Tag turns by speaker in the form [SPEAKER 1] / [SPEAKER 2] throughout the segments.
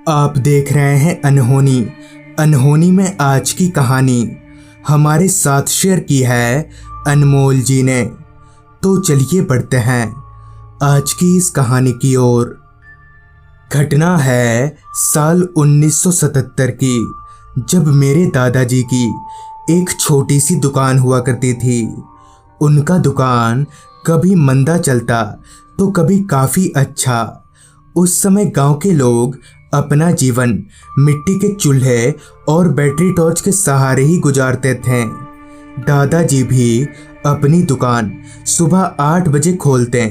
[SPEAKER 1] आप देख रहे हैं अनहोनी। अनहोनी में आज की कहानी हमारे साथ शेयर की है अनमोल जी ने। तो चलिए बढ़ते हैं आज की इस कहानी की ओर। घटना है साल 1977 की, जब मेरे दादाजी की एक छोटी सी दुकान हुआ करती थी। उनका दुकान कभी मंदा चलता तो कभी काफ़ी अच्छा। उस समय गांव के लोग अपना जीवन मिट्टी के चूल्हे और बैटरी टॉर्च के सहारे ही गुजारते थे। दादाजी भी अपनी दुकान सुबह 8 बजे खोलते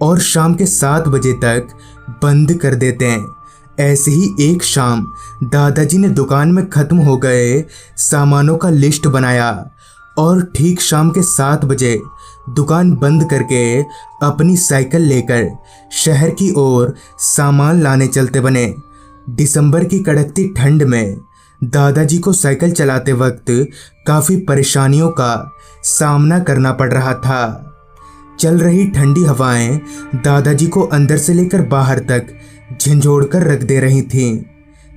[SPEAKER 1] और शाम के 7 बजे तक बंद कर देते हैं। ऐसे ही एक शाम दादाजी ने दुकान में ख़त्म हो गए सामानों का लिस्ट बनाया और ठीक शाम के 7 बजे दुकान बंद करके अपनी साइकिल लेकर शहर की ओर सामान लाने चलते बने। दिसंबर की कड़कती ठंड में दादाजी को साइकिल चलाते वक्त काफ़ी परेशानियों का सामना करना पड़ रहा था। चल रही ठंडी हवाएं दादाजी को अंदर से लेकर बाहर तक झंझोड़ कर रख दे रही थीं।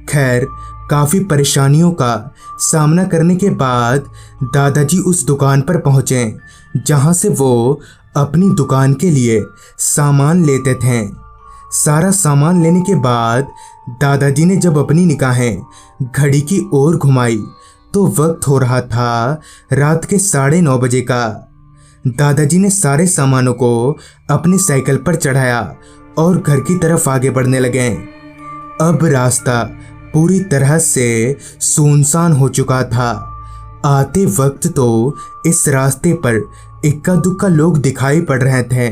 [SPEAKER 1] खैर, काफ़ी परेशानियों का सामना करने के बाद दादाजी उस दुकान पर पहुँचे जहाँ से वो अपनी दुकान के लिए सामान लेते थे। सारा सामान लेने के बाद दादाजी ने जब अपनी निगाहें घड़ी की ओर घुमाई तो वक्त हो रहा था रात के 9:30 बजे का। दादाजी ने सारे सामानों को अपनी साइकिल पर चढ़ाया और घर की तरफ आगे बढ़ने लगे। अब रास्ता पूरी तरह से सुनसान हो चुका था। आते वक्त तो इस रास्ते पर इक्का दुक्का लोग दिखाई पड़ रहे थे,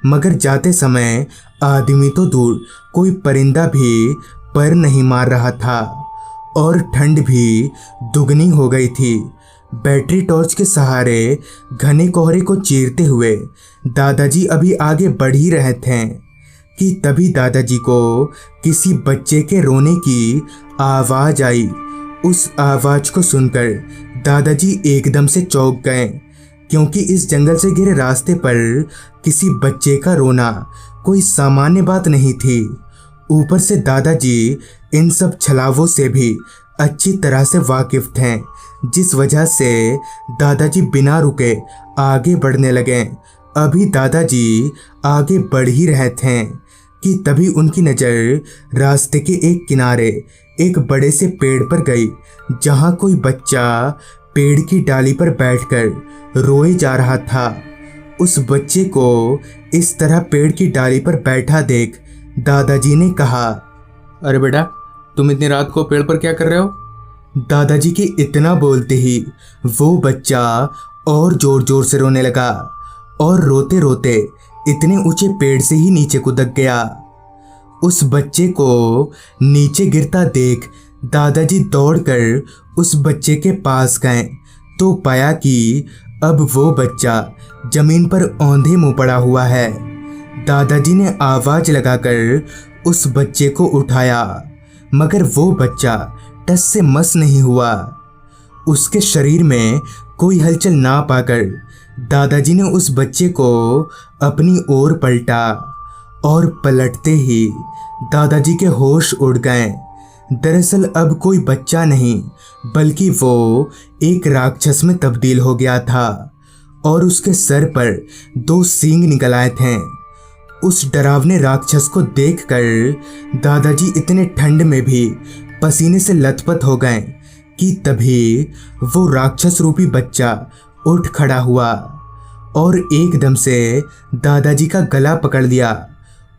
[SPEAKER 1] मगर जाते समय आदमी तो दूर कोई परिंदा भी पर नहीं मार रहा था। और ठंड भी दुगनी हो गई थी। बैटरी टॉर्च के सहारे घने कोहरे को चीरते हुए दादाजी अभी आगे बढ़ ही रहे थे कि तभी दादाजी को किसी बच्चे के रोने की आवाज़ आई। उस आवाज़ को सुनकर दादाजी एकदम से चौंक गए, क्योंकि इस जंगल से घिरे रास्ते पर किसी बच्चे का रोना कोई सामान्य बात नहीं थी। ऊपर से दादाजी इन सब छलावों से भी अच्छी तरह से वाकिफ थे, जिस वजह से दादाजी बिना रुके आगे बढ़ने लगे। अभी दादाजी आगे बढ़ ही रहे थे कि तभी उनकी नज़र रास्ते के एक किनारे एक बड़े से पेड़ पर गई, जहां कोई बच्चा पेड़ की डाली पर बैठकर रोए जा रहा था। उस बच्चे को इस तरह पेड़ की डाली पर बैठा देख दादाजी ने कहा,
[SPEAKER 2] अरे बेटा, तुम इतनी रात को पेड़ पर क्या कर रहे हो?
[SPEAKER 1] दादाजी के इतना बोलते ही वो बच्चा और जोर जोर से रोने लगा और रोते रोते इतने ऊंचे पेड़ से ही नीचे कूद गया। उस बच्चे को नीचे गिरता देख दादाजी दौड़कर उस बच्चे के पास गए तो पाया कि अब वो बच्चा जमीन पर औंधे मुंह पड़ा हुआ है। दादाजी ने आवाज़ लगाकर उस बच्चे को उठाया, मगर वो बच्चा टस से मस नहीं हुआ। उसके शरीर में कोई हलचल ना पाकर दादाजी ने उस बच्चे को अपनी ओर पलटा और पलटते ही दादाजी के होश उड़ गए। दरअसल अब कोई बच्चा नहीं, बल्कि वो एक राक्षस में तब्दील हो गया था और उसके सर पर 2 सींग निकल आए थे। उस डरावने राक्षस को देखकर दादाजी इतने ठंड में भी पसीने से लथपथ हो गए कि तभी वो राक्षस रूपी बच्चा उठ खड़ा हुआ और एकदम से दादाजी का गला पकड़ लिया।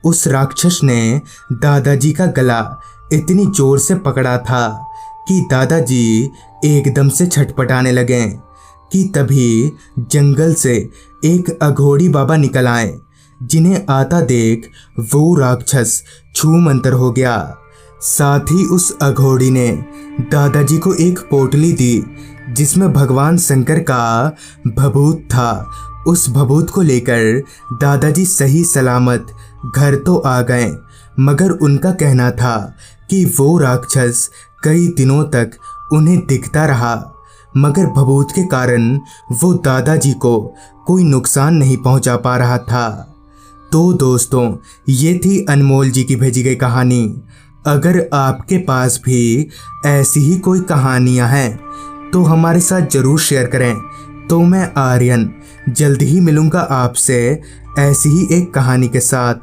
[SPEAKER 1] उस राक्षस ने दादाजी का गला इतनी जोर से पकड़ा था कि दादाजी एकदम से छटपटाने लगे कि तभी जंगल से एक अघोड़ी बाबा निकल आए, जिन्हें आता देख वो राक्षस छूमंतर हो गया। साथ ही उस अघोड़ी ने दादाजी को एक पोटली दी जिसमें भगवान शंकर का भभूत था। उस भभूत को लेकर दादाजी सही सलामत घर तो आ गए, मगर उनका कहना था कि वो राक्षस कई दिनों तक उन्हें दिखता रहा, मगर भभूत के कारण वो दादाजी को कोई नुकसान नहीं पहुंचा पा रहा था। तो दोस्तों, ये थी अनमोल जी की भेजी गई कहानी। अगर आपके पास भी ऐसी ही कोई कहानियाँ हैं तो हमारे साथ ज़रूर शेयर करें। तो मैं आर्यन जल्द ही मिलूँगा आपसे ऐसी ही एक कहानी के साथ।